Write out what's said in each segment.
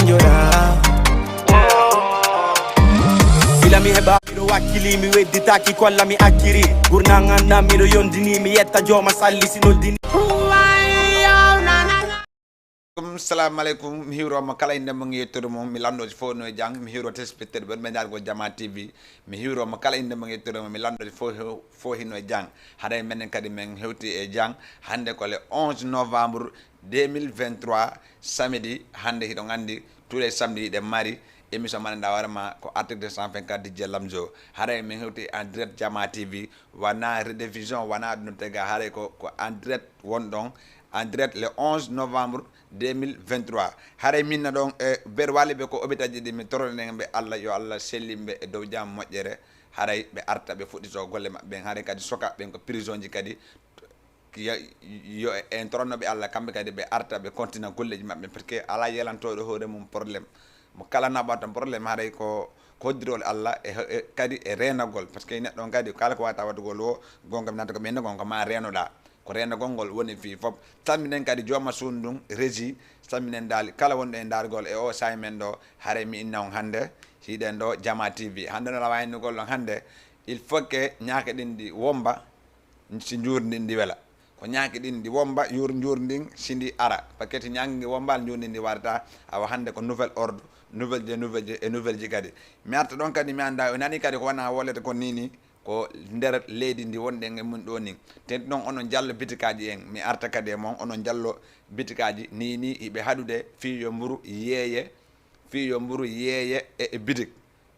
llorar. Bila mi heba miro wakili mi wedditaki kolla mi akkiri gurnanganda miro yondini mi yetta joma salli sino dini. Assalamu alaikum mi hiwro ma kala inde mo ngettodo mom mi lando fo no jang mi hiwro téléspectateur ben me dal go Jama TV mi hiwro ma kala inde mo ngettodo mom mi lando fo hino jang haday menen kadi men hewti e jang hande ko le 11 novembre 2023 samedi hande hido ngandi tous les samedi de mari émission man da warma ko article 224 DJ Lamzo haray men hewti en direct Jama TV wana rediffusion wana dum tega haray ko en direct wondon en direct le 11 novembre 2023 haray minna don ber walibe ko obitaji di mi torone be Allah yo Allah sellimbe e dow jam mojjere haray be arta be fudito golle mabbe haray kadi soka be ko prison ji kadi yo en torno be Allah kambe kadi be arta be continue golleji mabbe perché ala yelantodo hoore mum problème mo kala nabatam problème haray ko koddirol Allah e kadi e renagol parce que neddo kadi kala ko wata wadugol o gongam nata ko men gonga ma renoda ko renda gongol woni fi fop tamminen kadi joma sundum régie tamminen dal kala wonde e dargol e o saymen do hare mi innaw hande hiden do Jama TV hande no lawayni gol hande il faut que nyaake din di womba si njurndi ndi wela ko nyaake din di womba njurdin sindi ara paquet nyaangi wombal njurndi ndi warta awa hande ko nouvel ordre nouvelle ji kadi mi arta don kadi mi anda o nani kadi ko wana wolete ko nini ko nder leydi ndi wonde e mun ɗo ni ten non onon jallo bitikaji en mi arta kadi e mon onon jallo bitikaji ni iɓe haɗude fiyo mburu yeeye e bitik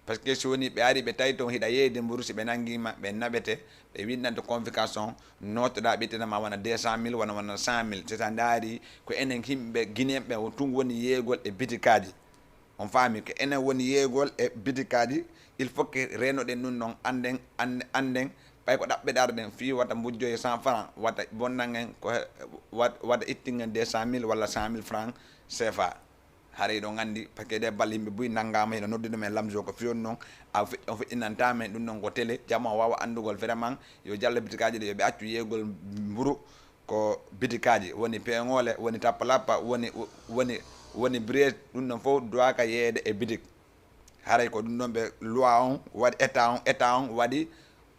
par ce que so woni ɓe ari ɓe tawi toon hiɗa yeeyde mburu si ɓe nanguima ɓe naɓete ɓe windante convocation notoɗa ɓittanama wona 200 000 wona 100 000 c'est à daari ko enen himɓe guinéenɓe tun woni yeegol e bitikaji on faami ko enen woni yeegol e bitikaji il faut que renoɗen ɗum ɗon anden ɓay ko ɗaɓɓe ɗarɗen fi wata mbujjoye 100 francs wata bonnan en ko wata ittingen 200 000 walla 100 000 francs CFA haray ɗo gandi par ce que ɗe balle yimɓe buy nanggama heno noddude men Lamzo ko fiyoni noon on feƴƴinantama ɗum ɗon ko télé jamma wawa andugol vraiment yo jallo bitikaji ɗe yoɓe accu yeegol mburu ko bitikaji woni peŋole woni tappalappa woni brise ɗum ɗon fof doaka yeeyde e bitik haray ko ɗum ɗon ɓe loi on waɗi état on waɗi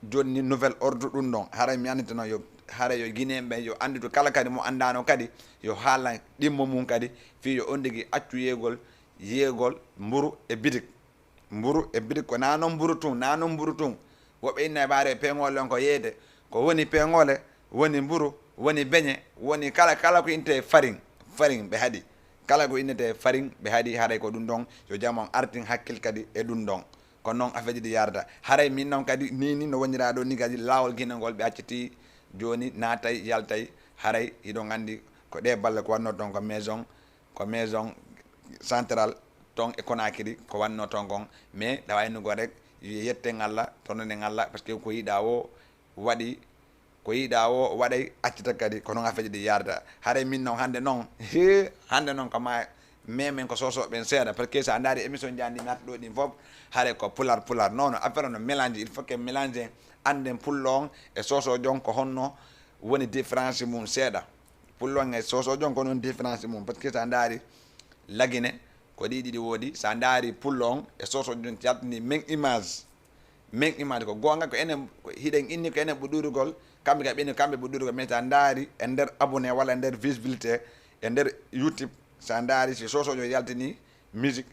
jonni nouvel ordre ɗum ɗon haray mi anditano yo haray yo guinéenɓe yo anditu kala kadi mo andano kadi yo haala ɗimmo mum kadi fi yo on digui accu yeegol mburu e bitik ko nanon mburu tun woɓɓe inna e ɓaare peŋole on ko yeeyde ko woni peŋole woni mburu woni beñe woni kala ko inte farine ɓe haaɗi kala ko innete farine ɓe haaɗi haray ko ɗum ɗon yo jamon artin hakkil kadi e ɗum ɗon ko noon affaire ji ɗi yarda haray min noon kadi ni no wonira ɗo ni kadi lawol guinagol ɓe acciti joni natay yaltay haray hiɗon gandi ko ɗe balle ko wanno toon ko maison central ton e Conakry ko wanno toon kon mais ɗawaynugo rek yetten Allah tononen Allah par ce que ko yiɗa o waɗay accita kadi ko noon affaire ji ɗi yarda haray min noon hande noon koma memen ko sosoɓen seeɗa par ce que sa daari émission jandi nata ɗo ɗin fof haray ko pular non affaire no mélange il faut que mélange anden pullo on e sosojo on ko honno woni différence mum seeɗa pullo on e sosojo on ko noon différence mum par ce que sa daari lagine ko ɗiɗi woodi sa daari pullo on e sosojo on jaltini même image ko gonga ko enen hiɗen inni ko enen ɓuɗurugol kamɓe ɓuɗurugol mais sa daari e nder abonné walla e nder visibilité e nder YouTube sa daari si sosojo yaltini musique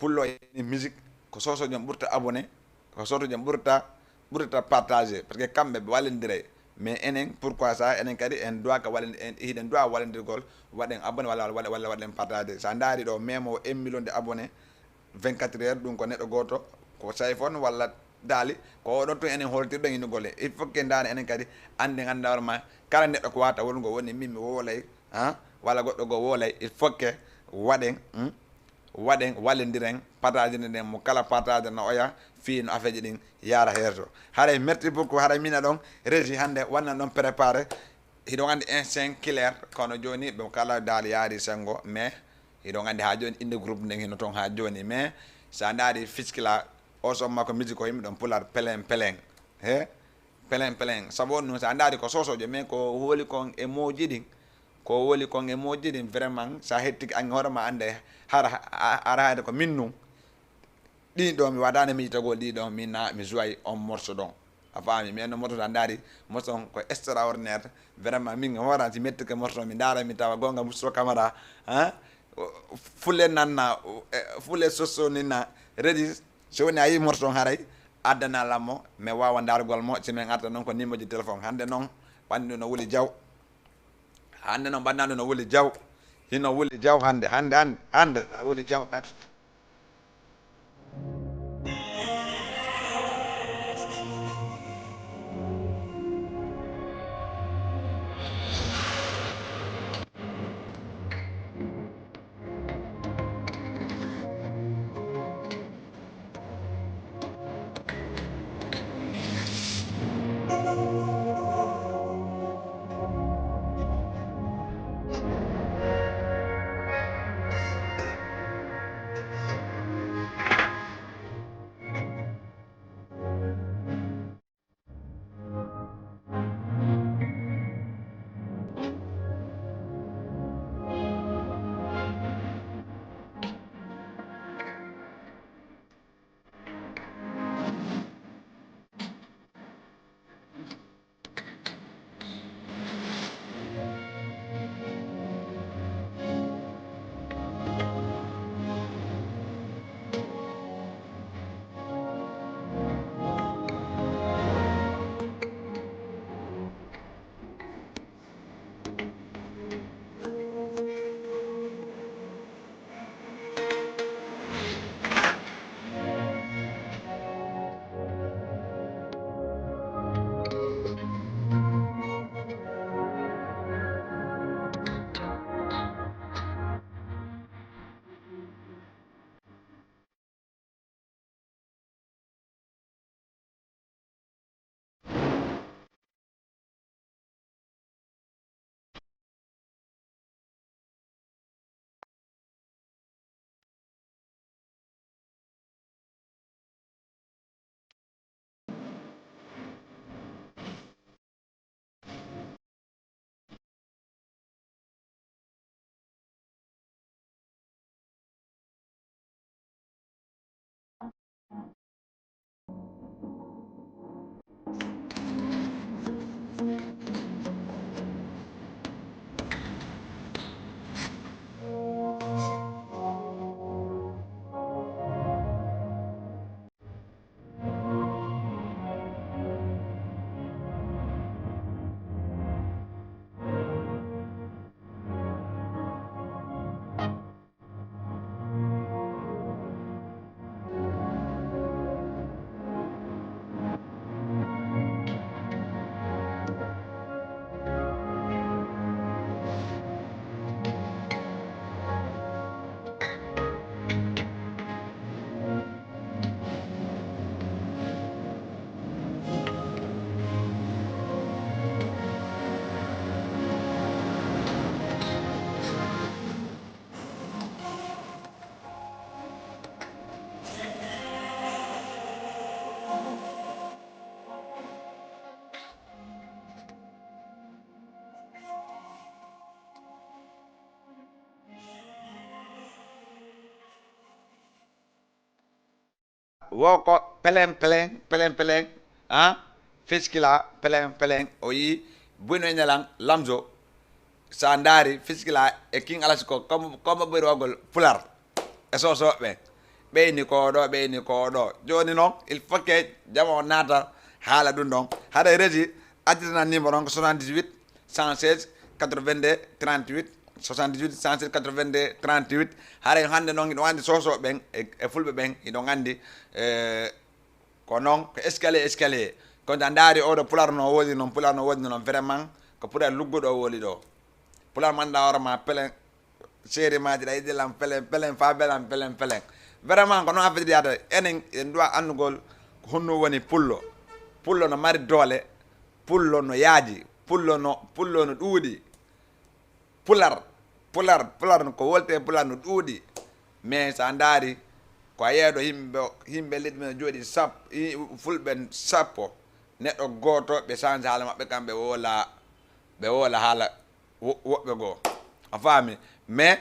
pullo e musique ko sosojo ɓurta abonné ko sosojo ɓurta partagé par ce que kamɓe ɓe wallodiray mais enen pourquoi ça enen kadi en doit ka hiɗen doit wallodirgol waɗen abonné walla waɗen partagé sa daari ɗo même o 1 million de abonné 24 heures ɗum ko neɗɗo goto ko sayfon walla daali ko oɗon tun enen holtirɗen innugol e il faut que dane enen kadi ande ganda warma kala neɗɗo ko wata wolgo woni min mi wolay walla goɗɗo go wolay il faut que waɗen wallodiren partage nden mo kala partage no oya fi no affaire ji ɗin yaara herto haray merci beaucoup haray mina ɗon régie hande wannan ɗon préparé hiɗon andi instinct clair kono joni ɓe kala daal yaari sengo mais hiɗon andi ha joni inde groupe nden hino toon ha joni mais sa daari fiskila o somma ko musique ko yimɓe ɗon pular pelen sabu on noon sa daari ko sosoje mais ko hooli kon e moji ɗin ko woli ko nge moƴƴiri vraiment sa hettiki an hoorema ande ara ko minnu ɗin ɗo mi waɗani miijitagol ɗi ɗo mi joyi on morceau ɗon a faami mi enno morceau ɗo a daari morceau on ko extraordinaire vraiment min hoorani si metti ke morceau mi daara mi tawa gonga Mousso Camara fulle nanna fulle sossonina reedi so woni a yi morceau on haray addana lammo mi wawa dargol mo simin arta noon ko numéro ji téléphone hande noon ɓandu no Wuli Diaw hande noon ɓannadu no Wuli Diaw hino Wuli Diaw hande Wuli Diaw wo ko pelen fiskila pelen o yi bueno ñalan lamzo sa ndaari fiskila e king alasi ko comme ɓoyrogol pular e soso ɓeyni ko ɗo joni noon il faut que jamo naata haala ɗum ɗon haɗa régi additana numéro on ko 78 116 82 38 78 116 82 38 haray hande noon iɗon andi soso ɓen e fulɓe ɓen iɗon andi ko noon ko escalier kono a ndaari oɗo pular no woodi noon vraiment ko pular lugguɗo o woli ɗo pular manɗa hoorema pelen séri maji ɗa yiɗilam pelen fa belan pelen vraiment ko noon affaire yata enen en duwa andugol ko honno woni pullo no mari doole pullo no yaaji pullo no ɗuuɗi pular ko wolte pular no ɗuuɗi mais sa ndaari ko a yeeɗo yimɓe leɗɗi men jooɗi fulɓe sappo neɗɗo gooto ɓe change haala maɓɓe kamɓe ɓe woola haala woɓɓe goo a faami mais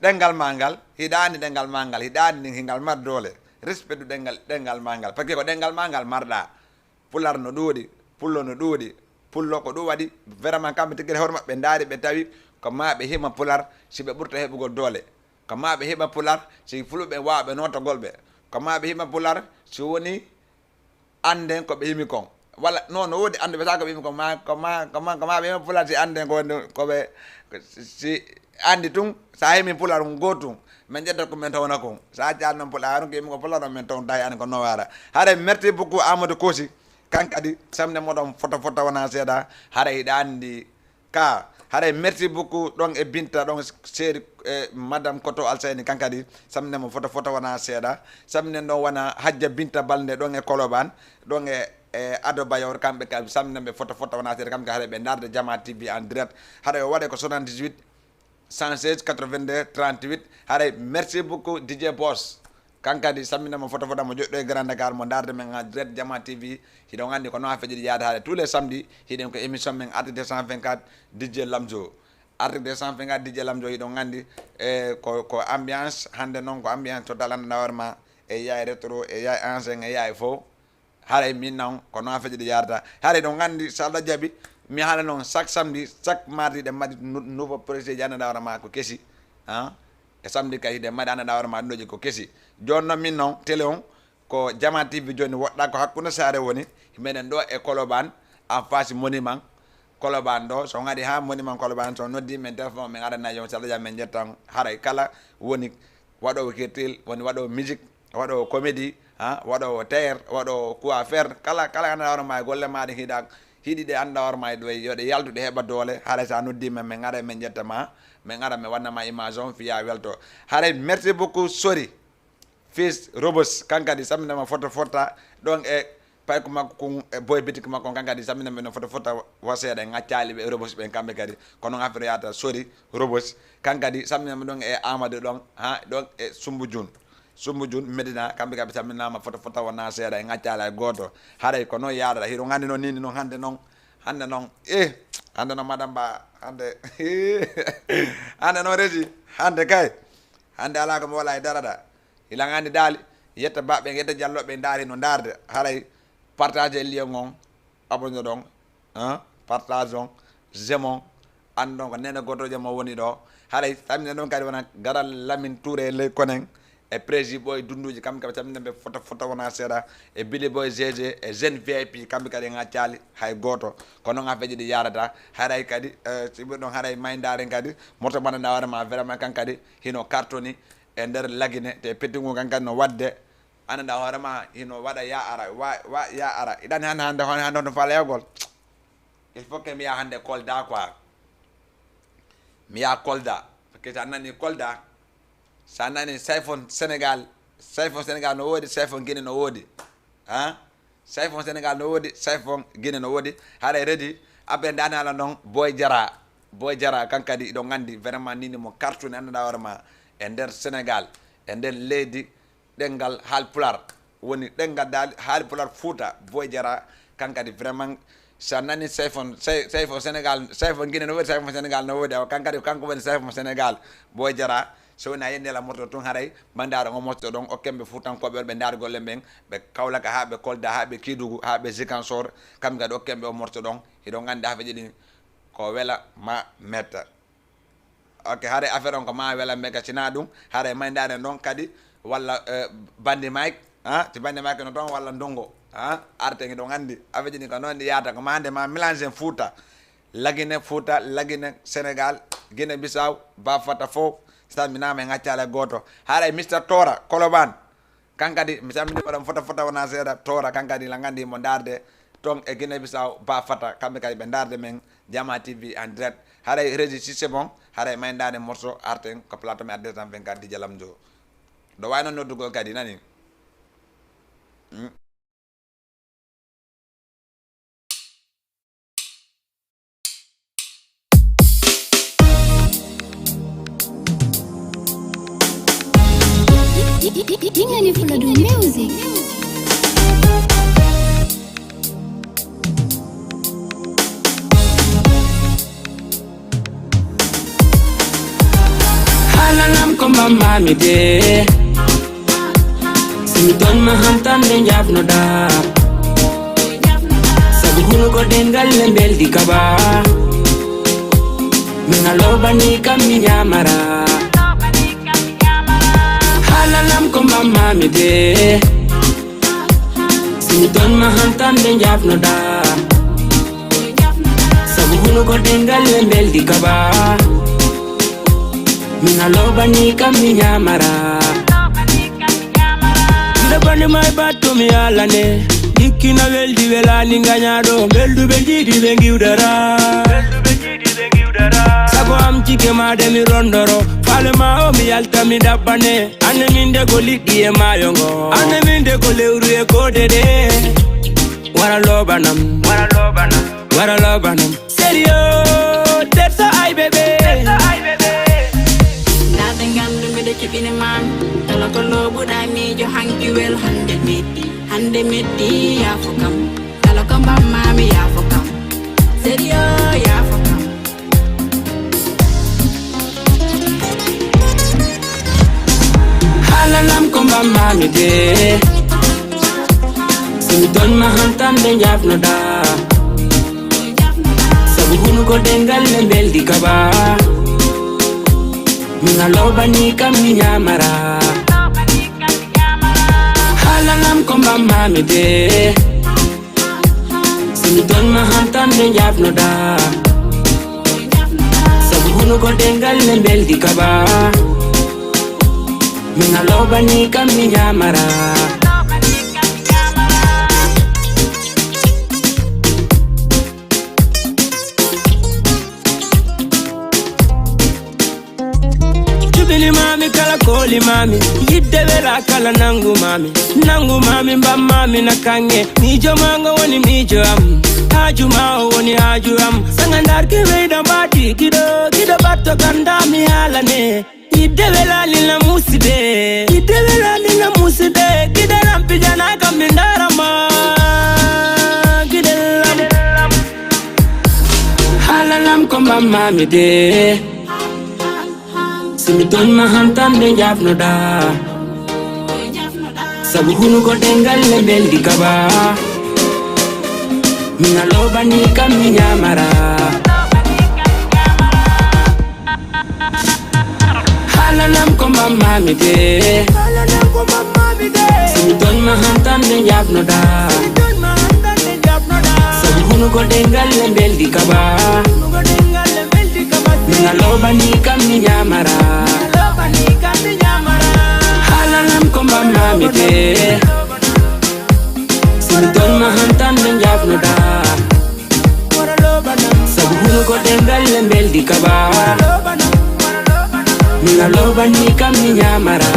ɗengal mangal hiɗani ɗengal mangal hiɗani ni hingal mar doole respect du ɗengal mangal par ce que ko ɗengal mangal marɗa pular no ɗuuɗi pullo no ɗuuɗi pullo ko ɗum waɗi vraiment kamɓe tigui hoore maɓɓe daari ɓe tawi ko ma ɓe hima pular si ɓe ɓurta heɓugol doole ko ma ɓe heɓa pular si fulɓe wawɓe notogol ɓe ko ma ɓe hima pular so woni anden ko ɓe himi kon walla non no woodi ande ɓe sa ko ɓe himi kon ma ɓe hima pular si anden koɓe si andi tun sa hemi pular gotum min ƴetta ko min tawna kon sa cal noon pular ano ko himi ko pular on min tawn tawi ani ko no wara haɗa merci beaucoup Amadou Kosi kankadi samne moɗon fota wona seeɗa haɗa hiɗa andi ka haɗa merci beaucoup ɗon e Binta ɗon séri madame Koto Alsayni kankadi samnemo fota wona seeɗa samnen ɗon wona Hadja Binta Balde ɗon e Koloban ɗon e Ado Bayor kamɓe ka samneɓe fota wona seeɗa kamɓe haɗa ɓe darde Jama TV en direct haɗa o waɗe ko 78 116 82 38 haɗa merci beaucoup DJ Boss kankadi samminamo fota mo joɗɗo e Grand Dakar mo darde men en direct Jama TV hiɗon andi ko noon feƴiɗi yaade haade tous les samedi hiɗen ko émission men arde 224 DJ Lamzo arde 224 DJ Lamzo hiɗon andi e ko ambiance hande noon ko ambiance total andanɗa hoorema e yaay rétro e yaay ancien e yaay fo haɗa min noon ko noon feƴiɗi yarata haɗa ɗon andi so Allah jaaɓi mi haala noon chaque samedi chaque mardi ɗe mbaɗi nouveau projet ji andanɗa hoorema ko keesi e samedi kay de mbaɗi andanɗa hoorema ɗuɗoji ko keesi joni noon min noon télé on ko Jama TV joni woɗɗa ko hakkude saare woni meɗen ɗo e Colobane en face monument Colobane ɗo so gadi ha monument Colobane so noddi men téléphone min aɗana yon so Allah jaaɓi min jettan haray kala woni waɗowo kirtil woni waɗowo musique waɗowo comédie waɗowo théâtre waɗowo coiffeur kala andanɗa hoorema e golle maɗa hiiɗi ɗe andanɗa hoorema e ɗo yoɗe yaltuɗe heɓa doole haray sa noddi men min ara min jettama min ara mi wannama image on fiya welto haray merci beaucoup Sori fils Robos kankadi samminama fota ɗon e payko makko kon e boy bitik makko kankadi samminama no fota waseeɗa e ŋaccali ɓe Robos ɓen kamɓe kadi kono affaire yata Sori Robos kankadi samminama ɗon e Amadou ɗon ɗon e Sumbu Jun Medina kamɓe kaɓe samminama fota wona seeɗa e ŋaccali e goto haɗay ko noon yaɗata hiɗo gandi noon nini noon hande noon hande noon madame Ba hande hande noon resi hande kay hande ala komi wala e daraɗa hilagandi daali yetta baɓe yetta jalloɓe daari no darde haray partage e lien on abonde ɗon partage on gemon andi ɗon ko nene gotoje mo woni ɗo haray tamine ɗon kadi wona garal Lamine Touré ley konen e prési ɓoye dunduji kamɓe kaɓe tammineɓe fota wona seeɗa e Billy Boy GG e jeune VIP kamɓe kadi ŋaccali hay goto ko noon affaire ji ɗi yarata haray kadi siɓi ɗon haray maydaren kadi moto mbaɗanɗa hoorema vraiment kan kadi hino cartoni e nder lagine te pettigu kan kadi no wadde andanɗa hoorema hino waɗa ya ara wa ya ara iɗani hande hono faleyogol il faut que mi yaha hande Kolda quoi mi yaha Kolda parce que sa nani Kolda sa nani Sayfon Sénégal no woodi Sayfon Guinée no woodi Sayfon Sénégal no woodi Sayfon Guinée no woodi haɗa reedi après dani haala noon Boy Jara kankadi iɗon gandi vraiment nini mo cartune andanɗa hoorema e nder Sénégal e nder leydi ɗengal haalpular woni ɗengal dal haalpular Fouta Boy Jara kankadi vraiment sa nani Sayfon Sénégal Sayfon Guinée no woodi Sayfon Sénégal no woodi kankadi kanko woni Sayfon Sénégal Boy Jara so woni a yendela moto tun haray bandaro ngo moto ɗon o kemɓe futankoɓe ɓe ndaar golle ɓen ɓe Kaolack ha ɓe Kolda ha ɓe Kidougou ha ɓe Ziguinchor kamɓe kadi o kemɓe o morto ɗon hiɗon gandi hafe ɗiɗi ko wela ma metta ok haɗa affaire on ko ma wela mega sina ɗum haɗa maydaren ɗon kadi walla bandi Mike ti bandi Mike no toon walla ndungo arte ɗon andi affaire ɗi ko noon ɗi yaata ko ma hande ma mélange Fouta lagine Sénégal Guinée Bissau Bafata fof salminama e ŋaccale goto haɗa Mr Tora Colobane kankadi mi salminima ɗon fota wona seeɗa Tora kankadi la gandi mo darde ton e Guinée Bissau Bafata kamɓe kadi ɓe darde men Jama TV en direct haɗay régi systé bon haɗay maydade morceau arten ko plateau me arde 224 DJ Lamzo ɗo way noon noddugol kadi nani Dingani full of music. mami de Sinton mahantan den jafno da Sabu hunu ko dengal lembel di kaba Mina loba ni kami nyamara Halalam ko mami de Sinton mahantan den jafno da Sabu hunu ko dengal lembel di kaba Mina loba ni kami nyamara Kida bani mai batu mi alane Dikina weldi velani nganyado Beldu benji di bengi udara Sago am chike made mi rondoro Fale ma o mi alta mi dabane Ane minde ko liki e mayongo Ane minde ko leuru e kodede Wara loba nam Wara loba nam Serio that's I baby Keeping in mind, the local love would I need you hang you well, 100 metti, ya for come. The local mammy, ya for come. Said yo, ya for come. Halalam komba mami de. Sinton mahantan den jafno da. Sabu hunu ko dengal lembel di kaba. Mina loba ni kami nyamara Halalam komba mami de Sinton mahantan den jafno da Sabu hunu ko dengal lembel di kaba Mina loba ni kami nyamara Mami kala koli mami yidde vela kala nangu mami mba mami nakange mijo mango woni mijo am haju mao woni haju am sangandar ke veida bati kido batto kanda mi halane yidde vela lila muside kida rampi jana kamindara kidelam halalam komba mami de Sinton mahantan den jafno da Sabu hunu ko dengal lembel di kaba Mina loba ni kami nyamara Halalam ko mami de Sinton mahantan den jafno da Sabu hunu ko dengal lembel di kaba Mina loba ni kami nyamara Halalam komba mami de Sinton mahantan den jafno da Sabu hunu ko dengal lembel di kaba Mina loba ni kami nyamara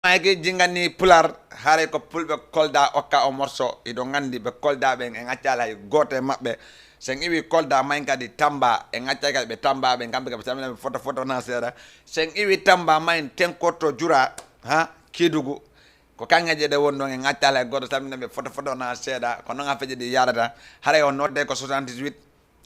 Mayke jingani pular hare ko pulbe kolda okka o morso ido ngandi be kolda be en accala e gote mabbe sen iwi kolda maynka di tamba en accaka be tamba be ngambe be tamina foto na sera sen iwi tamba mayn tenkoto jura ha kidugu ko kangaje de wonno en accala e goto tamina be foto na sera ko no nga feje di yarata hare o nodde ko 78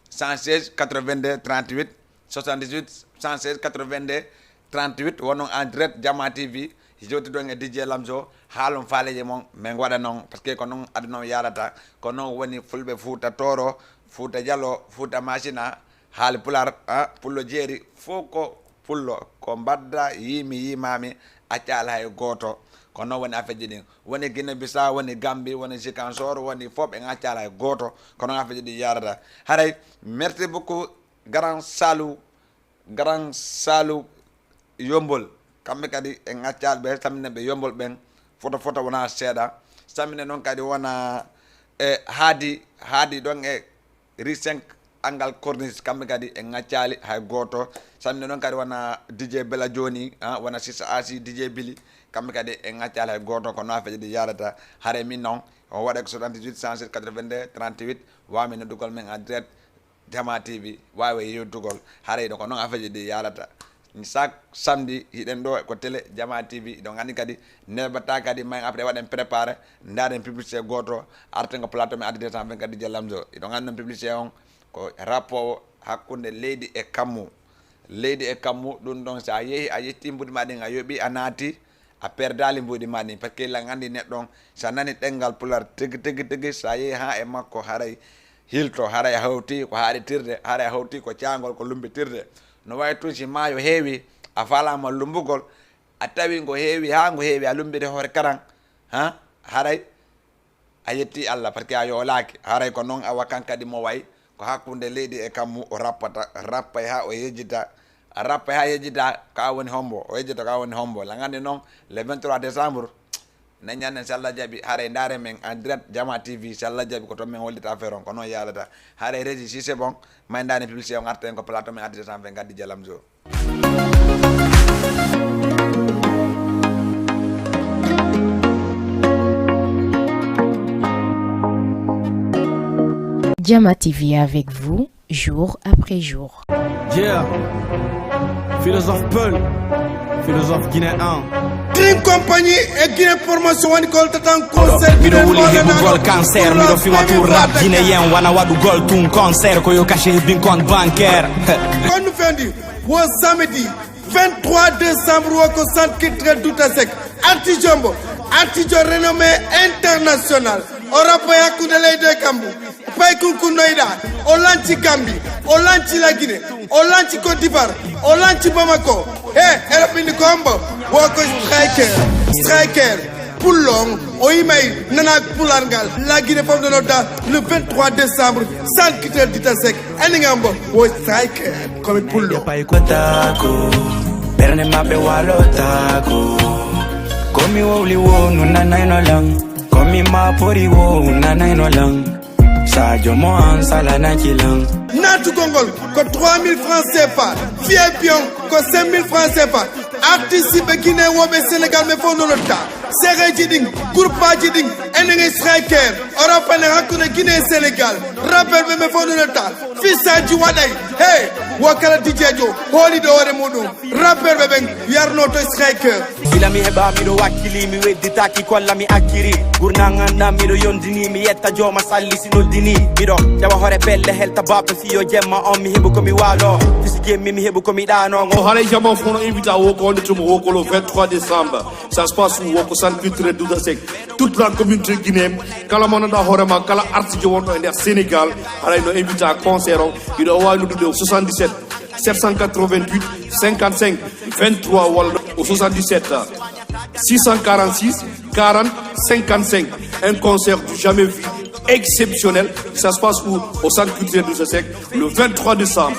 116 82 38 78 116 82 38 wono en direct Jama TV joti do nge DJ Lamzo halum faaleje mon men wada non parce que ko non aduna yarata ko non woni fulbe fuuta toro fuuta jalo fuuta machina hal pular pullo jeri foko pullo ko badda yimami accala hay goto ko non woni afeje din woni Guinea Bissau woni Gambie woni Ziguinchor woni fop en accala hay goto ko non afeje di yarata haray merci beaucoup grand Salou yombol kambe kadi e ngaccal be tamine be yombol ben foto wona seeda tamine non kadi wona e haadi don e ri 5 angal corniche kambe kadi e ngaccali hay goto tamine non kadi wona DJ Bella Joni wona Sisa Asi DJ Billy kamɓe kadi e ŋaccala hay goto ko noon feƴede yarata haare min noon o waɗa ko 78 107 82 38 wawmi noddugol men en direct Jama TV wawi yettugol haare ɗo ko noon affaire ɗi yarata chaque samedi hiɗen ɗo ko télé Jama TV ɗo gandi kadi neɓata kadi may après waɗen préparé daren publicité goto arten ko plateau men adde 220 kadi jallamjo ɗo gandi noon publicité on ko rappo hakkude leydi e kammu ɗum ɗon sa yeehi a yetti mbuɗi ma ɗin a yooɓi a naati a perdali mbuɗi ma ɗin par ce que la gandi neɗɗon sa nani ɗengal pular tigi sa yeehi ha e makko haray hilto haray hawti ko haɗitirde haray hawti ko cagol ko lumbitirde no wawi tun si maayo heewi a falama lumbugol a tawi ngo heewi ha ngo heewi a lumbide hoore karan ha haray a yetti Allah par ce que a yoolaki haray ko noon awa kan kadi mo wayi ko hakkude leydi e kammu o rappay ha o yejjita rappay ha yejjita ka woni hombo o yejjita ka woni hombo la gandi noon le 23 décembre nañannen si Allah jaaɓi haare ndaare men en direct Jama TV si Allah jaaɓi ko toon min hollita affaire on ko noon yalata haare régi si c'est bon may ndani publicité on arten ko plateau men addi 220 gaddi jalam jo Jama TV avec vous, jour après jour. Yeah, philosophe Peul, philosophe guinéen. Dream Company e Guinée Formation woni ko tatan concert miɗo wuli heɓugol cancer miɗo fima tour rap guinéen wana waɗugol tun concert ko yo caché bin compte bancaire kon no fendi wo samedi 23 décembre wo ko centre culturel Douta Seck artijo renommé international o rappo hakkude leydi kambu pay kunkunoyɗa o lanci Gambie o lanci la Guinée o lanci Côte d'Ivoire o lanci Bamako ela ɓindi kombo woko striker pullon o yimay nana pulargal la Guinée fof no nodda le 23 décembre centre culturel Douta Seck enigambo wo striker komi pullo pay kotako berne mabɓe walotako komi wowli wo no nanayno lang komi mapori wo nanayno lang Sadio mo an sala nakilang natugongol ko 3000 francs CFA fiepion ko 5000 francs CFA artiste ɓe Guinée woɓe Sénégal ɓe fof nonotta séréji ɗin groupe aji ɗin enen striker orofane hakkude Guinée Sénégal rappel ɓe ɓe fof nonotta fisaji waɗay hey wo kala dijejo hooliɗo hoore muɗum rappel ɓe ɓen yarno to striker gila mi heɓa miɗo wakkili mi wedditaki kolla mi akkiri gurnan andam miɗo yondini mi yetta joma salli si noddini miɗo ƴewa hoore belle helta baɓe fiyo jemma on mi heɓu komi waalo fisi gemmi mi heɓu komi ɗano Haray Jama fono invité à Woko, on est au le 23 décembre. Ça se passe au Woko Centre culturel Douta Seck. Toute la communauté guinéenne, kala monada horema, kala artiste wono en Sénégal, haray no invité à concert. Il doit nous donner au 77 788 55 23 wala au 77 646 40 55. Un concert du jamais vu, exceptionnel. Ça se passe où? Au Centre culturel Douta Seck le 23 décembre.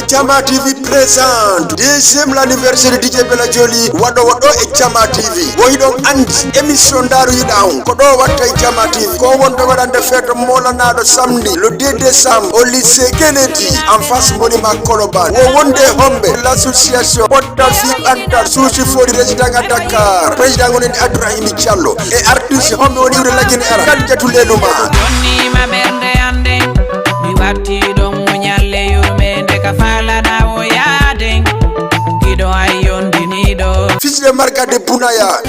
Jama TV présente deuxième l'anniversaire de DJ Bella Jolly waɗo e Jama TV woyi ɗon andi émission daru yiɗa ko ɗo watta e Jama TV ko wonde waɗande fête molanaɗo samedi le 2 décembre au lycée Kennedy en face monument Colobane wo wonde homɓe l'association Potta Fib Anta Souci Fodi résident à Dakar président gonen Abdourahim Diallo et artiste homɓe woni iwde laggine ara kadjatu lenuma ma bernde ande mi watti ɗon nyalle yurmende ka falana o yaden gido ayon dinido fils de Marga de Bunaya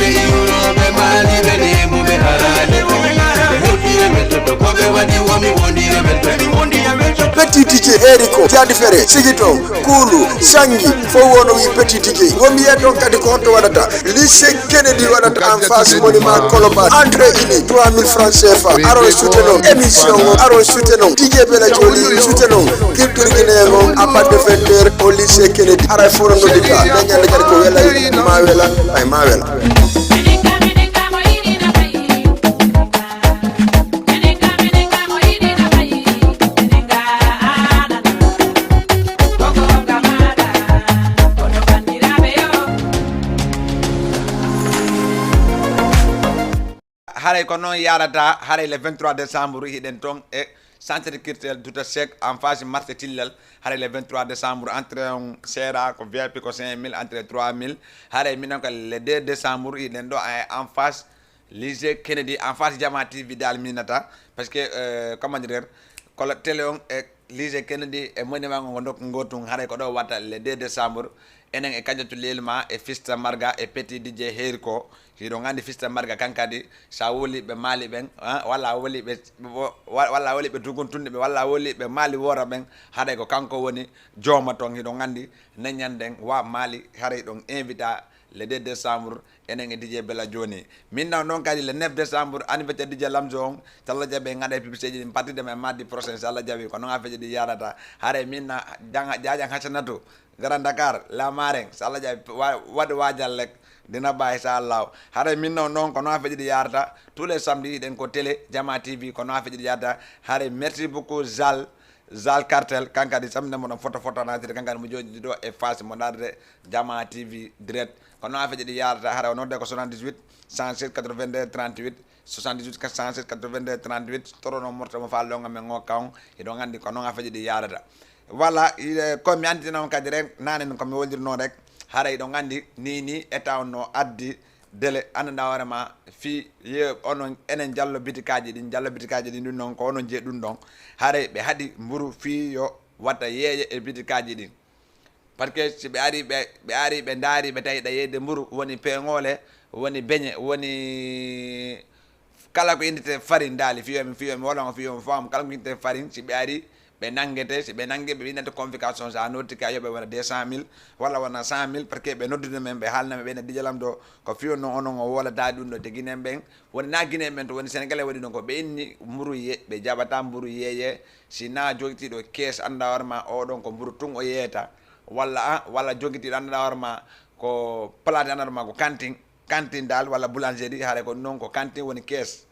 Petit DJ Eriko Tiadi Fere Sigito Kulu Sangi fo wono wi Petit DJ womi yeton kadi ko honto wadata lycée Kennedy wadata en face monument Colobane entrée ini 3000 francs CFA aron soutenon émission aron soutenon DJ Bella Jolly soutenon culture guinéen à part de 20h au lycée Kennedy ara foro no dita dañande kadi ko wela ma wela ay ma wela haray ko noon yarata haray le 23 décembre hiɗen toon e centre culturel Douta Seck en face marché Tillal hare le 23 décembre entrée on sera ko VIP ko 5000 entrée 3000 hare minon ko le 2 décembre iden do en face lycée Kennedy en face Jama TV dal minata parce que comment dire ko télé on e lycée Kennedy e monument ngo ndok ngotung hare ko do wata le 2 décembre enen e kadiatu lelma e fista marga e petit DJ heri ko hiɗo gandi fista marga kankadi sa woli ɓe maali ɓen walla woli ɓe tuguntunde ɓe walla woli ɓe maali wora ɓen haɗay ko kanko woni jooma toon hiɗo gandi neñanden wa maali haray ɗon invita le 2 décembre enen e DJ Bella Joni min naw noon kadi le 9 décembre anniversaire DJ Lamzo on so Allah jaaɓi gaɗa publicité ji ɗi partide men mardi prochain so Allah jaaɓi ko noon affaire ji ɗi yarata haray minna jajan haccanatu Grand Dakar la mareng so Allah jaaɓi waɗi wajal lek dina baye sa Allah haray min non ko no affaire di yarta tous les samedis den ko télé Jama TV ko no affaire di yarta haray merci beaucoup Zal Cartel kankadi samne mo photo natire kankadi mo joji do e face mo darde Jama TV direct ko no affaire di yarta haray no de ko 78 107 82 38 78 407 82 38 torono morto mo fallo ngam ngo kaw e do gandi ko no affaire di yarata voilà ko mi andi non kadi rek nanen ko mi woldirno rek haray ɗo gandi ni état on no addi délai annda warema fi ye onon enen jallo bitikaji ɗin ɗin noon ko onon jee ɗum ɗon haray ɓe haɗi mburu fi yo watta yeeye e bitikaji ɗin par ce que si ɓe ari ɓe daari ɓe tawi ɗa yeyde mburu woni peŋole woni beñe woni kala ko indete farine daali fiyomi wala fiyomi fam kala ko indete farine si ɓe ari ɓe nangete si ɓe nangue ɓe winante convocation sa notti ka yoɓe wona 200 000 walla wona 100 000 par ce que ɓe noddude men ɓe haalname ɓene dijalam do ko fiyonno onon o wolata ɗum ɗo te guinen ɓen woni na guinen ɓen to woni sénégalais waɗi ɗon ko ɓe inni mburu ɓe jaɓata mburu yeeye si na joguitiɗo caisse anda warma oɗon ko mburu tun o yeeyata walla joguitiɗo anda warma ko plate anda warma ko cantine dal walla boulangerie haray ko noon ko cantine woni caisse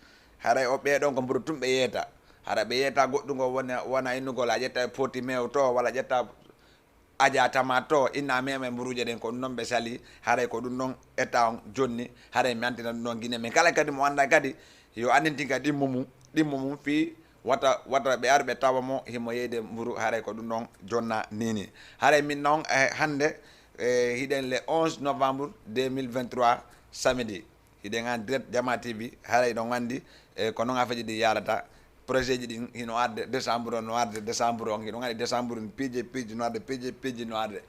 haray o ɓeɗon ko mburu tun ɓe yeeyata hara ɓe yetta goɗɗum ngo wona innugol a ƴetta poti mew to walla ƴetta aja tama to inna meme mburuje ɗen ko ɗum noon ɓe sali haray ko ɗum noon état on jonni haray mi antina ɗum noon guine men kala kadi mo anda kadi yo andintin kadi ɗimmo mum fi wata ɓe ari ɓe tawa mo himo yeyde mburu haray ko ɗum noon jonna nini haray min noon hande hiɗen le 11 novembre 2023 samedi hiɗen en direct Jama TV haray ɗon andi ko noon affaire ji ɗi yarata projet ji ɗin hino arde décembre no arde décembre on hiɗo gandi décembre piiji no arde piiji no arde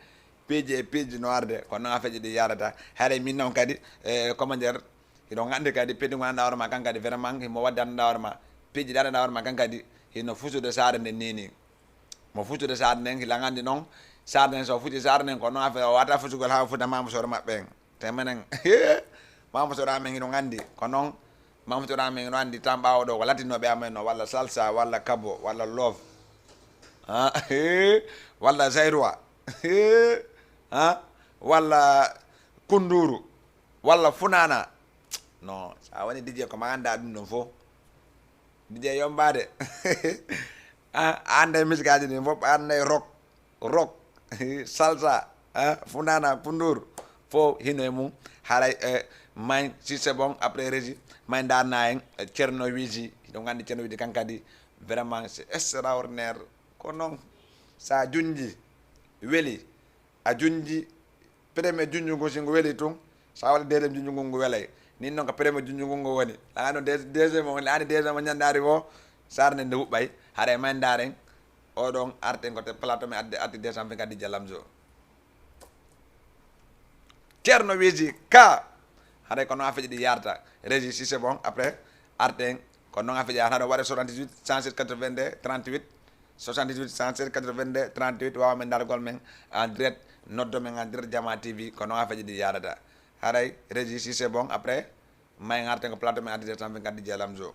piiji no arde ko noon affaire ji ɗi yarata haray min noon kadi comment dire hiɗo gandi kadi piiji ngo anda warma kankadi vraiment himo wadde anda warma piiji ɗi anda warma kankadi hino fusude saare nden nini mo fusude saare nden hila gandi noon saare nden so futi saare nden ko noon affaire o wata fusugol ha futa mamasore maɓɓen te menen mamasore amen hiɗo gandi ko noon Mamadou Rame no andi tan ɓawo ɗo ko latinoɓe amen no walla salsa walla kabo walla love walla zairwa walla kunduru walla funana non sa woni DJ ko ma anda ɗum ɗon fof DJ yombade anda musique aji ɗin fof anda rock salsa funana kunduru fof hino e mum haray may si c'est bon après régie may darna en Cerno Wiji ɗum gandi Cerno Wiji kankadi vraiment c'est extraordinaire ko noon sa junji weeli a junji premier junjungu singo weeli tun sa waɗa deuxiéme junjungu ngu weelay nin noon ko premier junjungu ngu woni laano deuxiéme o laani deuxiéme o ñandari o sarne nde huɓɓay haɗa may daren oɗon arten kote plateau me addi décembre kadi Jalamzo Cerno Wiji ka haɗay ko noon affaire ɗi yarta régie si c'est bon après arten ko noon affaire yarta haɗa waɗa 78 107 82 38 78 107 82 38 wawa men dargol men en direct noddo men en direct Jama TV ko noon affaire ɗi yarata haɗay régie si c'est bon après may arten ko plateau men addi décembre kadi Jalamzo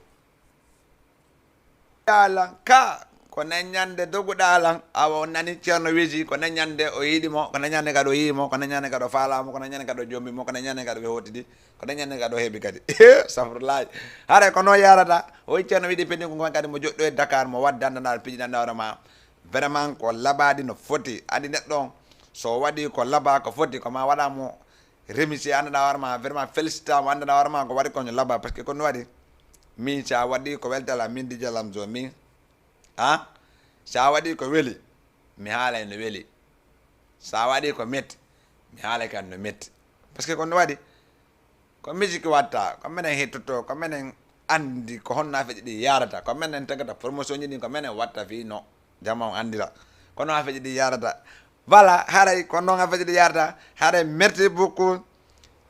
yalan ka ko neññande doguɗalan awa nani Cerno Wiji ko neññande o yiɗimo ko neññande kadi o yiimo ko neññande kadi o faalamo ko neññande kadi o jombimo ko neññande kadi o hottidi ko neññande kadi o heeɓi kadi safrulaji haɗa ko noon yarata o Cerno wiɗi pedi ko kadi mo joɗɗo e Dakar mo wadde andanaɗo piijiɗanɗa hoorema vraiment ko laɓadi no foti adi neɗɗo on so waɗi ko laaɓa ko foti koma waɗamo remercier andanɗa hoorema vraiment félicitamo andanɗa hoorema ko waɗi kono laaɓa par ce que kono waɗi min sa waɗi ko weltala min DJ Lamzo min ha sa waɗi ko weli mi haalay no weli sa waɗi ko metti mi haalay kan no metti par ce que ko no waɗi ko musique watta ko minen hettoto ko minen andi ko honno afeji ɗi yarata ko minen tagata promotion ji ɗi ko minen watta fi no jama o andira kono afeji ɗi yarata voilà haray ko noon afeji ɗi yarata haray merci beaucoup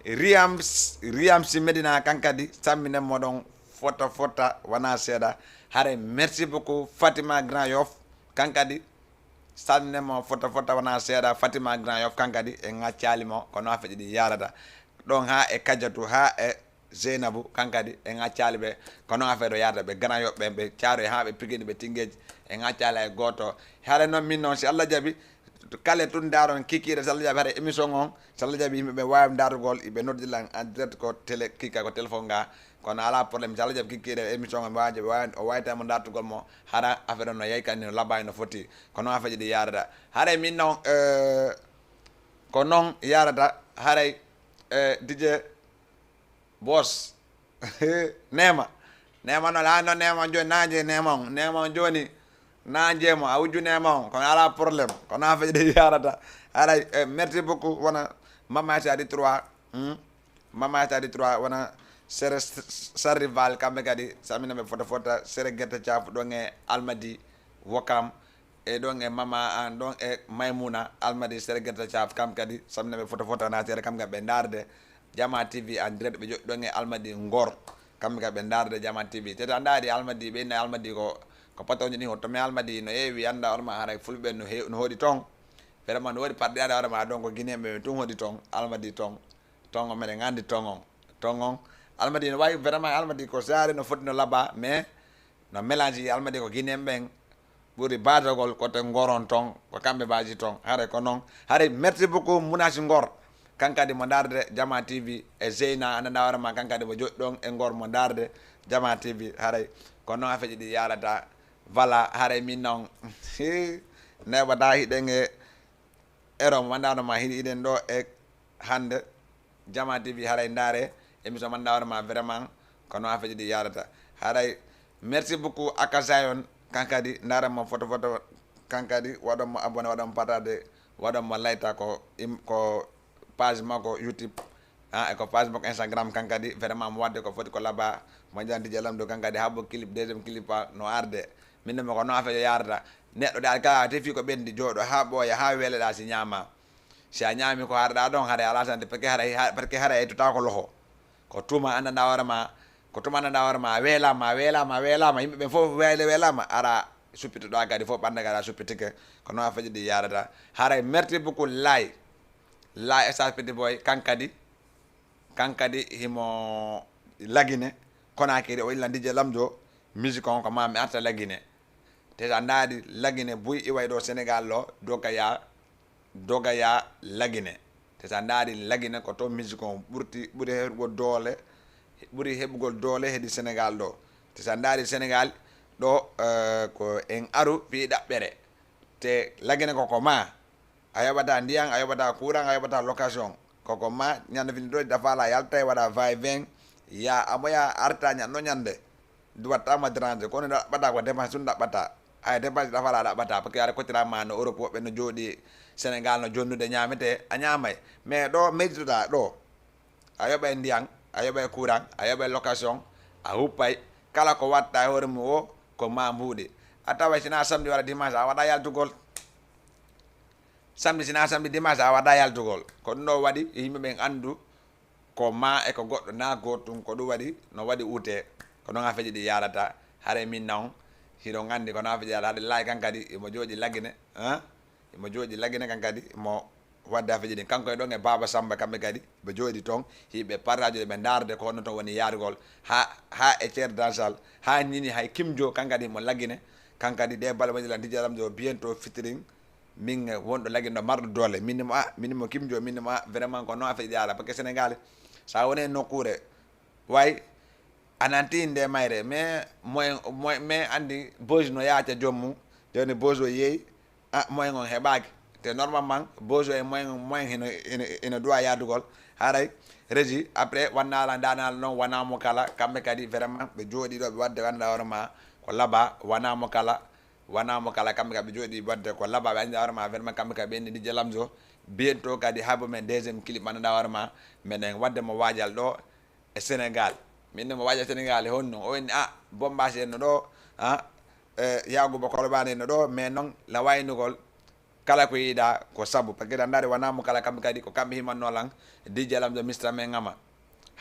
Riam si Medina kankadi samminen moɗon fota wana seeɗa haray merci beaucoup Fatima Grand Yoff kankadi samminen mo fota wana seeɗa Fatima Grand Yoff kankadi e ŋaccalimo kono afeji ɗi yarata ɗon ha e Kadiatou ha e Zeynabou kankadi e ŋaccali ɓe kono affaire o yarata ɓe Grand Yoff ɓe Thiaroye ha ɓe Pikine ɓe Tingueji e ŋaccali e goto haɗa noon min noon si Allah jaaɓi kala tun daron kikiɗe so Allah jaaɓi haɗa émission on so Allah jaaɓi yimɓeɓe wawi darugol ɓe noddilan en direct ko télé kika ko téléphone ga kono ala probléme so Allah jaaɓi kikiɗe émission on waji o waytamo dartugol mo haɗa affaire o no yaykani no labani no foti kono affaire ji ɗi yarata haɗa min noon ko noon yarata haɗay DJ boss nema noon ha no nema joni naje nema on joni najemo a wujju nema on kono ala probléme kono affaire ɗi yarata haɗay merci beaucoup wona Mama Sadi 3 Mama Sadi 3 wona sere sarrival kamɓe kadi saminaɓe fota sere guerte caaf ɗon e Almadi Wokam e ɗon e Mama an ɗon e Maymouna Almadi sere guerte caaf kam kadi saminaɓe fota natere kam kadi ɓe darde Jama TV en direct ɓe joɗi ɗon e Almadi Ngor kamɓe kadi ɓe darde Jama TV tete andari Almadi ɓe inne Almadi ko patoje ni hoto mi Almadi no heewi anda orma haray fulɓe no hooɗi toon vraiment no waɗi parɗiade hoorema donc guinéɓe tun hooɗi toon Almadi toon o meɗen andi toon on Almadi no wawi vraiment Almadi ko saare no foti no laaba mais no mélange Almadi ko guinéen ɓen ɓuuri badogol kote ngoron toon ko kamɓe baji toon haray ko noon haray merci beaucoup Mounasi Ngor kankadi mo darde Jama TV e Zeyna andanda hoorema kankadi mo joɗɗi ɗon e Ngor mo darde Jama TV haray ko noon afeji ɗi yarata voilà haray min noon neɓata hiɗen e ero mo wandanoma hiɗi iɗen ɗo e hande Jama TV haray ndaare émission man hoorema vraiment ko noon afeji ɗi yarata haray merci beaucoup Akasayon kankadi ndaranmo photo kankadi waɗonmo abonné waɗonmo patade waɗonmo layta ko page makko YouTube e ko page makko Instagram kankadi vraiment mo wadde ko foti ko laaba mo janti jalamdo kankadi habbo clip deuxième clip no arde minnemo ko noon afeje yarata neɗɗo ɗa ka tefi ko ɓendi jooɗo ha ɓooya ha weeleɗa si ñaama si a ñaami ko harɗa ɗon haɗa ala sante parce que haɗa yettuta ko loho ko tuma andanda hoorema a weelama yimɓeɓe fof weelama ara suppitoɗa kadi fof ɓanda kadi a suppitike ko noon afeje ɗi yarata haray merci beaucoup lay stage petit boy kankadi himo lagine Konakiri o illa DJ Lamjo musique on ko mami arta lagine te sa ndaadi lagine buy iway ɗo Sénégal ɗo dogaya lagine te sa ndaadi lagine ko to musique on ɓuri heɓugol doole heedi Sénégal ɗo te sa ndaadi Sénégal ɗo ko en aru fi ɗaɓɓere te lagine koko ma a yoɓata ndiyan a yoɓata courant a yoɓata location koko ma ñande fini ɗo dafala yalta e waɗa va et vient ya amoya arta ñanno ñande duwattama dérange kono ɗaɓɓata ko dépense tun ɗaɓɓata ay dépense dafala ɗaɓɓata parce que aɗa kotirama no Europe woɓɓe no jooɗi Sénégal no jonnude ñamete a ñamay mais ɗo mejitoɗa ɗo a yoɓay ndiyan a yoɓay courant a yoɓay location a huppay kala ko watta e hoore mum o ko ma mbuuɗi a tawa sina samedi walla dimanche a waɗa yaltugol samedi dimanche a waɗa yaltugol ko ɗum ɗo waɗi yimɓeɓen andu ko ma e ko goɗɗo na gotum ko ɗum waɗi no waɗi ute ko noon afeji ɗi yarata haare min noon hiɗo gandi ko noon afeji yarata haɗa laayi kan kadi imo jooɗi lagine kan kadi mo wadde afeji ɗin kanko e ɗon e Baba Samba kamɓe kadi ɓe jooɗi toon hiɓe partage ɓe darde ko honno toon woni yarugol ha e ceer dansal ha nini hay Kimjo kankadi mo lagine kankadi ɗe balle moƴila ndijalam jo bientôt fitiring min wonɗo lagine ɗo marɗo doole minnimo Kimjo minnimo vraiment ko noon afeji yarata par ce que Sénégal sa woni nokkure way ananti nde mayre mais mais andi boge no yaaca jommum joni boge o yeeyi moyen on heɓaki te normalement boge e moyen ene duwa yadugol haray régi après wannala danala noon wanamo kala kamɓe kadi vraiment ɓe jooɗiɗo ɓe wadde ganduɗa hoorema ko laaba wanamo kala wana mo kala kambe ka be jodi wadde ko laba be andi warma vraiment kambe ka be ndi Lamzo bientôt kadi habo men deuxième clip man da warma menen wadde mo wajal do e Sénégal min mo wajal Sénégal honno o en bomba sen do yaago ba kolbane no do mais non la waynugol kala ko yida ko sabu parce que dandare wana mo kala kambe kadi ko kambe himanno lan DJ Lamzo mistra men ngama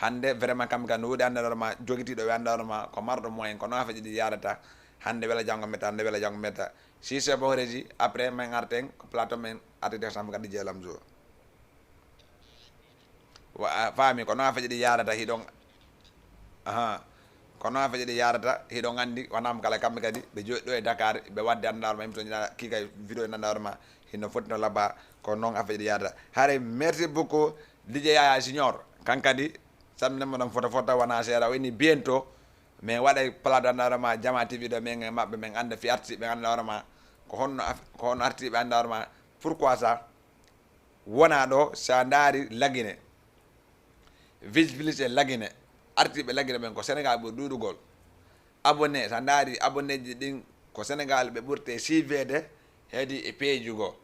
hande vraiment kambe kan wodi andal ma jogiti do andal ma ko mardo moyen ko no afaji di yarata hande wala jango meta hande wala jango meta si c'est bon régi après men arten ko plateau men ati de sam kadi DJ Lamzo wa fami ko no afaji di yarata hidon kono afaji di yarata hidon andi wana mo kala kambe kadi be joddo e Dakar be wadde andal ma imto ki kay video nandar ma hino fotno laba ko non afaji di yarata hare merci beaucoup DJ Yaya Junior kankadi samne mo dam foto wana sera woni bientôt mais waɗay plateau andarama Jama TV ɗo men maɓɓe men anda fi artiɓe andarama ko honno artiɓe andarama pourquoi ça wona ɗo sa daari lagine visibilité lagine artiɓe lagine ɓen ko Sénégal ɓuri ɗuɗugol abonné sa daari abonné ji ɗin ko Sénégal ɓe ɓurte suivede heedi e page go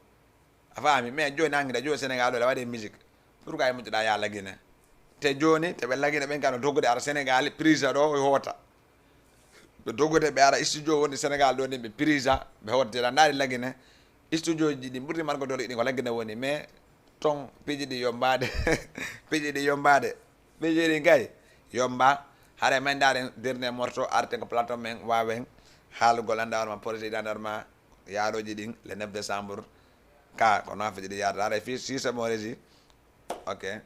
a faami mais joni anguida joni Sénégal ɗo ɗe waɗe musique pourquoi e muƴƴuɗa ya lagine te joni te ɓe lagine ɓen kano doggude ara Sénégal prise ɗo hoota ɓe doggude ɓe ara studio wonde Sénégal ɗo ni ɓe prise ɓe hoodete ɗa daari lagine studio ji ɗi ɓurti marko dole ɗi ko lagine woni mais ton piiji ɗi yombade piiji ɗi yombade piiji ɗi kay yomba haare men daaren dernier morceau arte ko plateau men wawen haalugol andarma projet ɗi andarma yaaroji ɗin le 9 décembre ka ko noon feji ɗi yarata haare fi sise mo régi ok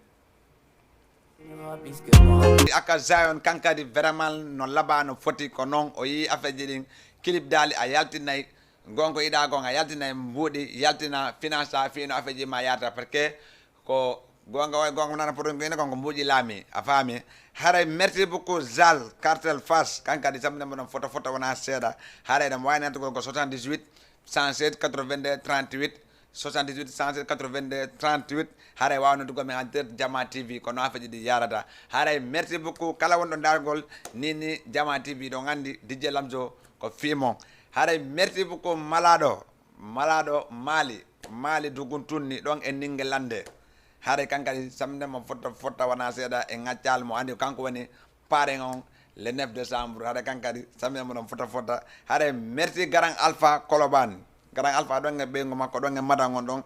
aka Zion kankadi vraiment no laba no foti ko noon o yi affaire ji ɗin clip daali a yaltinayi gonko yiɗa gon a yaltinayi mbuuɗi yaltina finance a fino affaire ji ma yarata par ce que ko gonga nana poto ngene gonko mbuuƴi laami a faami haray merci beaucoup Zal cartel face kankadi samnemo ɗon photo wona seeɗa haray ɗam waynantugol ko 78 107 82 38 78 107 82 38 haray wawnodugol men en direct Jama TV ko no affaji ɗi yarata haray merci beaucoup kala wonɗo dargol nini Jama TV ɗo gandi DJ Lamzo ko fimon haray merci beaucoup malaɗo Mali dugun tunni ɗon e ningue lande haray kankadi samnemo fotta wona seeɗa e ŋaccal mo andi kanko woni paren on le 9 décembre haray kankadi samnemo ɗon fotta haray merci Garang Alpha Koloban Garang Alpha ɗon e ɓeygo makko ɗon e madan on ɗon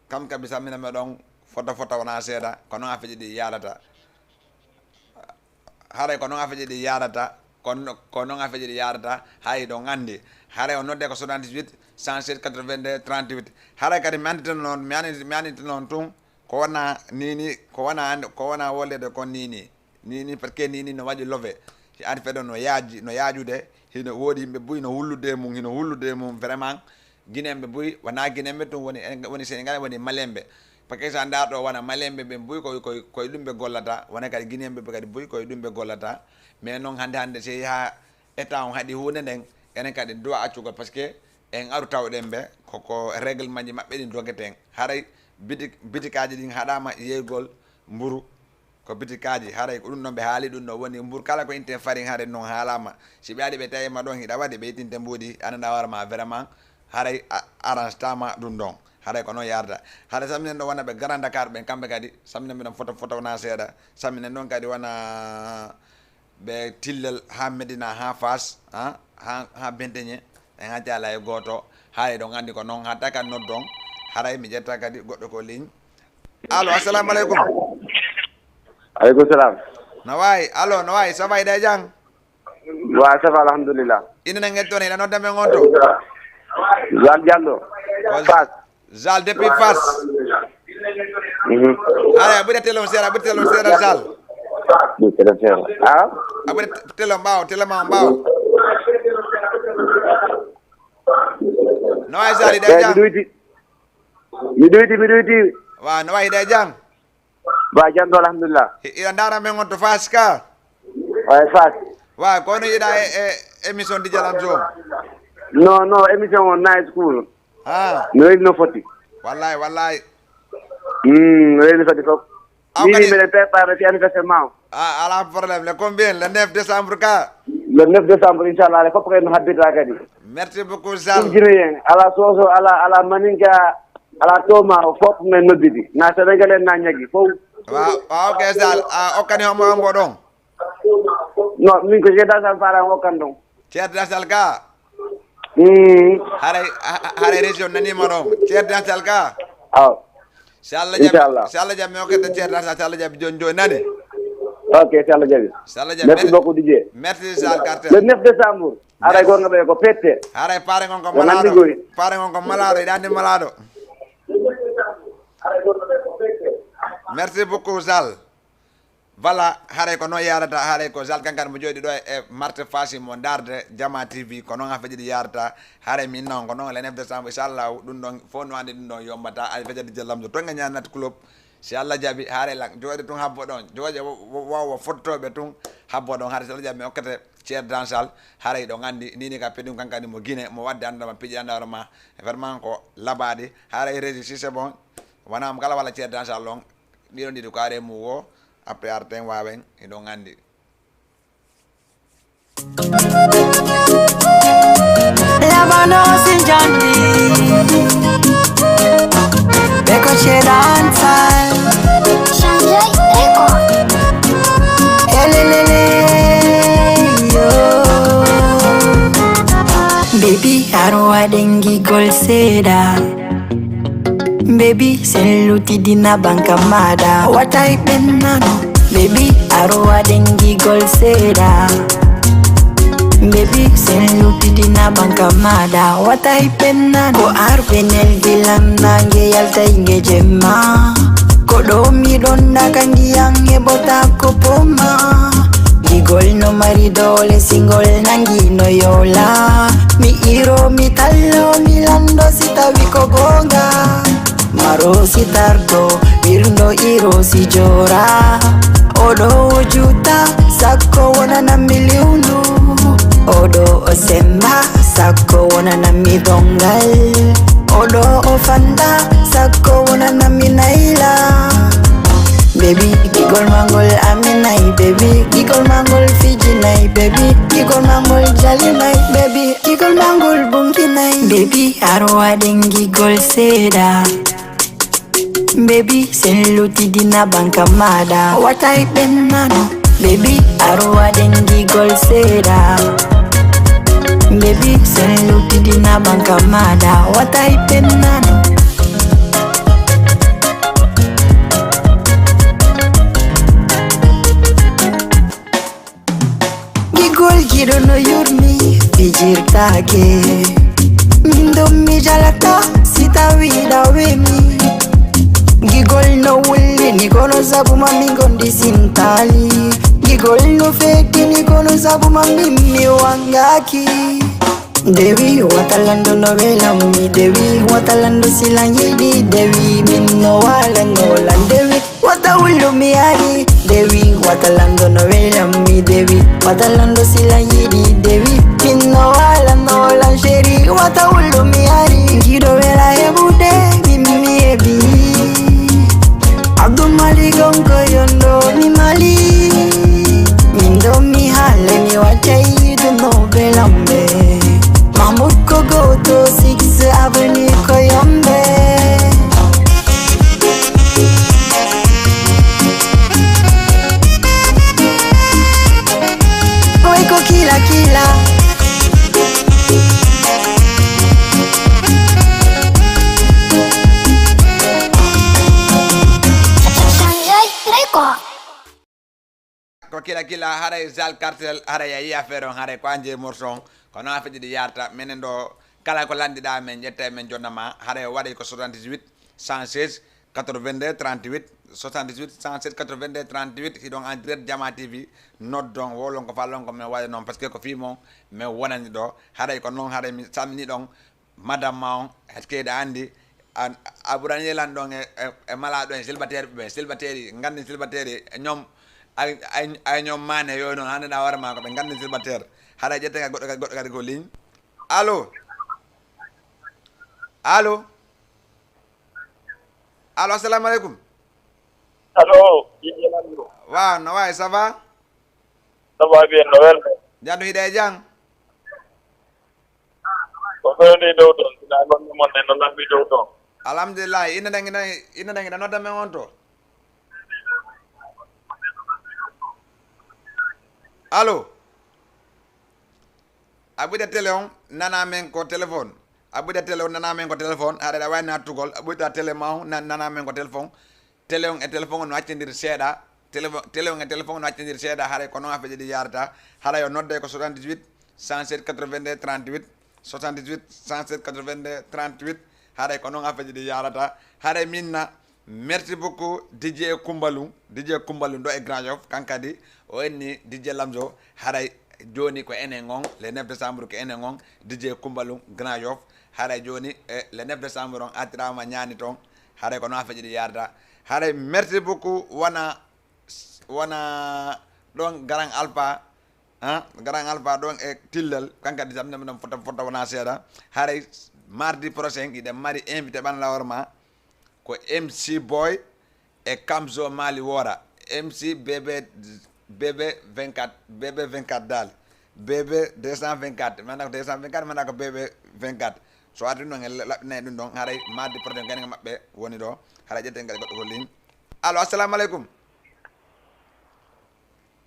kam kabi samminame ɗon fotta wona seeɗa ko noon affaji ɗi yarata haray ko noon affaji ɗi yarata ko noon affaji ɗi yarata hay ɗo gandi haray o nodde ko 78 107 82 38 haray kadi mi andita noon tun ko wona nini ko wona wollede kon nini par ce que nini no waɗi love ari feɗo no yaajude hino woodi yimɓe buy no hullude mum vraiment guinemɓe buy wona guinemɓe tun woni Sénégal woni malemɓe par ce que sa darɗo wona malemɓe ɓe buy koye ɗum ɓe gollata wona kadi guinemɓe ɓe kadi buy koye ɗum ɓe gollata mais noon hande so ha état on haɗi hunde nden enen kadi dowa accugol par ce que en aru tawɗen ɓe koko réglement ji maɓɓe ɗin dogeten haray bitikaji ɗin haɗama yeygol mburu ko bitikaji haray ko ɗum ɗon ɓe haali ɗum ɗo woni mburu kala ko inte farin haare noon haalama si ɓe aɗi ɓe tawima ɗon hiɗa waɗi ɓe yitinte mbuuɗi ananda warma vraiment haray arrange tama ɗum ɗon haray ko noon yarda haɗa samminen ɗon wona ɓe Grand Dakar ɓen kamɓe kadi samminen ɓe ɗon photo wona seeɗa samminen ɗon kadi wona ɓe Tillel ha Medina ha Fass ha Benteñe en haccala e goto haray ɗon andi ko noon hatta kadi noddon haray mi ƴetta kadi goɗɗo ko ligne allo assalamu aleykum aleykum salam no wayi allo no wayi ça va yiɗe jang wa ça va alhamdulillah inene gettone ina nodda men on to Zal Diallo Fass Zal depuis Fass haray ɓuuri telon seeɗa Zal a ɓuuri telon telema on ɓaawo no wayi Zal yiɗe jang mi ɗoyti wa no wayi yiɗe jang ba jando alhamdulillah ina dara men on to Fass ka way Fass wa kono yiɗa e émission DJ Lamzo non émission on nice cool no reeli no foti wallahi no reeli no foti fof ni mbiɗen préparé fi anniversaire ma o ala problème le combien le 9 décembre ka le 9 décembre inchallah fof ko en habbita kadi merci beaucoup Zal guinéen ala soso ala maninka ala toma fof men noddidi na sénégalais na ñagi fof waaw ok Zal okkani homo mbo ɗon non min ko jeeda sal para okkan ɗon ceerda sal ka haray région nanima ɗon ceerda sal ka aw si Allah jaɓi mi hokkete ceerda sal si Allah jaɓi joni nani ok si Allah jaɓi merci beaucoup DJ merci Zal Cartel le 9 décembre aray gonga ɓe ko pette haray paare gon ko malaɗo iɗa andi malaɗo merci beaucoup Zal voilà haray ko noon yarata haray ko Zal kankane mo jooɗi ɗo e marte fasi mo darde Jama TV ko noon ha feƴiɗi yarata haray min noon ko noon le 9 décembre inchallah ɗum ɗon fof no andi ɗum ɗon yombata ay feƴade jellamdo to gaña nat club si Allah jaaɓi haare lang jooɗe tun habbo ɗon jooƴe wawa fottoɓe tun habbo ɗon haare si Allah jaaɓi mi hokkete ceerno dansal haaray ɗon andi nini ka peɗum kankani mo guine mo wadde andama piƴi andawre ma vraiment ko laɓaɗi haaray régi si c'est bon wonama kala walla ceerno dansal ɗon ɗiɗon ɗiɗi ko are mu wo après arten wawen eɗon andi Labanos in Johnny Beko Chedantal Sanjay Eko Elelele yo Baby arwa dengi gol seda Baby seluti dina banka mada Watai penano Baby arwa dengi gol seda Baby seluti dina banka mada Watai penano Ko arbenel dilam nange yalta inge jema Ko domi donda kangi yange bota ko poma Gigol no maridole single nangi no yola Mi iro mi tallo mi lando sita wiko gonga Maro si tardo birno iro si jora Odo juta sako wana na miliunu Odo osemba sako wana na midongal Odo ofanda sako wana na minaila Baby gigol mangol aminai baby Gigol mangol Fiji nai baby Gigol mangol jali nai baby Gigol mangol bungi nai Baby arwa dengi gol seda Baby seluti dina banka mada Watai penano Baby arwa dengi gol seda Baby seluti dina banka mada Watai penano Gigol giro no yurmi Fijir tage Mindo mi jalata Sita wida wemi Gigol no wuli ni kono sabu mami gondi sintali Gigol no feki ni kono sabu mami mi wangaki Dewi watalando no vela mi Dewi watalando silangidi Dewi minno wala no lan Dewi watawulu mi ari Dewi watalando no vela mi Dewi watalando silangidi Dewi minno wala no lan sheri watawulu mi ari Gido vela ebude mimi ebi Abdul Malik onko yondo ni mali Mindo mi hale mi wachai do no belambe Mahmoud Kogoto 6 Avenue Koyombe Oiko kila kila ko kila haray Zal Cartel haray yayi affaire on haray ko anje morson kono a feƴiɗi yarta minen ɗo kala ko landiɗa men ƴetta men jonnama haray waɗay ko 78 116 82 38 78 116 82 38 hiɗon en direct Jama TV noddon wolon ko fallon ko min waɗa noon par ce que ko fimon min wonani ɗo haray ko noon haray mi salmini ɗon madame ma on hetkeɗe andi a ɓurani yelan ɗon e malaɗo en silbateɗe ɓe silbateɗi gandi silbateɗi ñoom ay ñoom mane yoy noon hande ɗa hoore ma ko ɓe gandi silbatere haɗa ƴette ka goɗɗo kadi ko ligne allo allo allo assalamu aleykum allo waaw no wawi ça va bien no welɓe Jadu hide jang. Alhamdulillah, ina dangi na nota me onto. Allo. Abuda teleon nana men ko telephone. Abuda teleon nana men ko telephone. Ada da wayna tugol. Abuda telemon nana men ko telephone. Teleon e telephone no accendir seeda. Teleon e telephone no accendir seeda hare ko no afeje di yarta. Hara yo nodde ko 78 107 82 38 78 107 82 38 hare ko no afeje di yarata. Hare minna merci beaucoup DJ Kumbalou do e Grand Yoff kankadi o enni DJ Lamzo hare joni ko enen on le 9 décembre ko enen on DJ Kumbalou Grand Yoff hare joni le 9 décembre on atrama nyani ton hare ko no afeje di yarda hare merci beaucoup wana don Garang Alpha Garang Alpha don e tillal kankadi samne dum foto wana seda hare mardi prochain ide mari invité ban la warma ko MC Boy e Kamzo Mali Wora MC BB 24 dal BB 224 manako 224 manako BB 24 so adu no ngel ne dum don haray mardi prochain gane mabbe woni do hara jette ngal goddo ko lim allo assalamu alaikum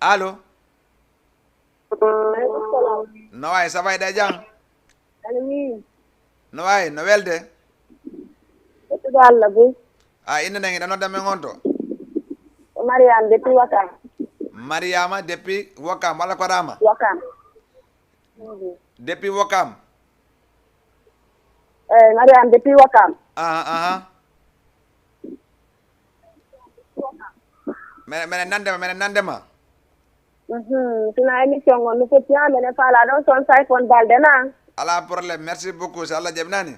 allo no way ça va de jang no way no welde Allah bu ina nangi dano dame ngonto Mariam depuis Wakam Mariama depuis Wakam wala ko Rama Wakam depuis Wakam Mariam depuis Wakam mene nandema tina émission ngon nu foti amene fala don son say fon balde na ala problème merci beaucoup c'est Allah jebnani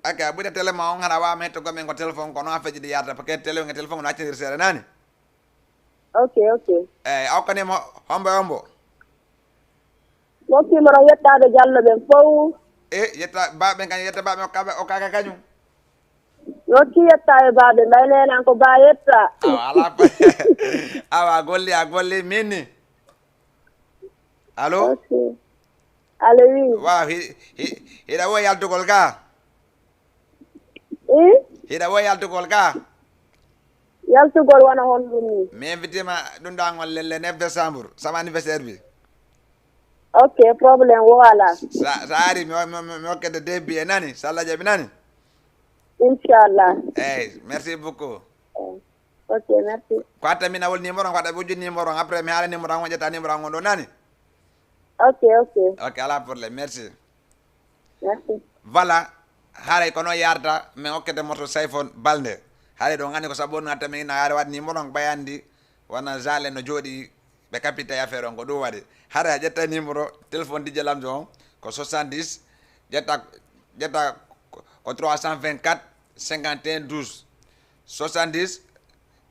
okay abuda telema on hara wa metto gomen ko telephone ko no afeji di yarta parce que telephone no accendir sere nani okay awkane mo hombo mo ki mo yetta de jallo ben fow yetta ba ben kan yetta ba me o kaka kanyu yo ki yetta e ba be mayne nan ko ba yetta ala awa golli mini allo okay allo oui wow hida wo yaltu gol ka hida wo yaltu gol ka yaltu gol wana hon dum mi invité ma dum dangol le 9 décembre sama anniversaire bi okay problème wala saari mi okede debbi e nani salla jabi nani inshallah merci beaucoup okay merci ko atamina wol numéro ko ada boju numéro après mi hala numéro on jetta numéro on do nani okay ala problème merci voilà hare kono yarta me okkete moto iPhone balde hare do ngani ko sabon ngata me na hare wad numéro on bayandi wana jale no jodi be capita affaire on ko do wadi hare jetta numéro téléphone DJ Lamzo ko 70 jetta ko 324 51 12 70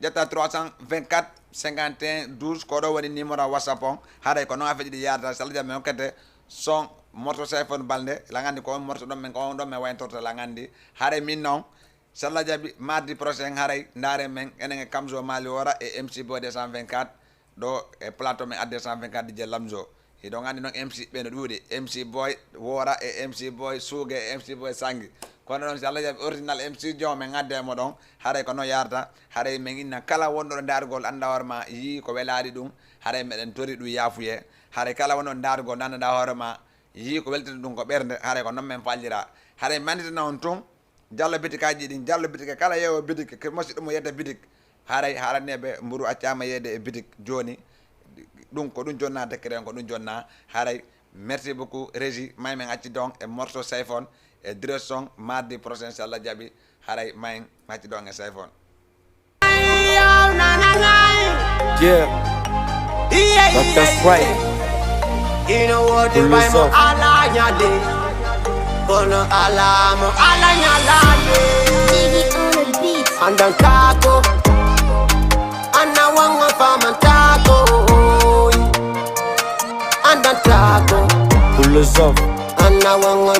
jetta 324 51 12 ko do woni numéro WhatsApp on hare ko no afeji di yarta salja me okkete son moto iPhone balde la ngandi ko moto do men ko do me way torta la ngandi hare min non salla jabi mardi prochain hare ndare men enen Kamzo Mali Wora e MC Boy 224 do e plateau men ad 224 DJ Lamzo e do ngandi non MC be no duudi MC Boy Wora e MC Boy Suge e MC Boy Sangi kono non salla jabi original MC Jome ngadde mo don hare ko no yarta hare men inna kala wondo dargol anda warma yi ko weladi dum hare meden tori du yafuye hare kala wondo dargol nanda horma yi ko weltata dum ko bernde hare ko non men fallira hare mandita on ton jallo bitikaji din jallo bitika kala yewo bitik ke mosi dum yedda bitik hare haranebe mburu accama yede e bitik joni dum ko dum jonna dekere ko dum jonna hare merci beaucoup régie may men acci donc e morceau iPhone e direction mardi prochain inshallah jabi hare may acci donc e iPhone that's right. You know what the way mo ala nyade kono ala mo ala nyalade andan kako anna wanga fama tako andan tako pull us up anna wanga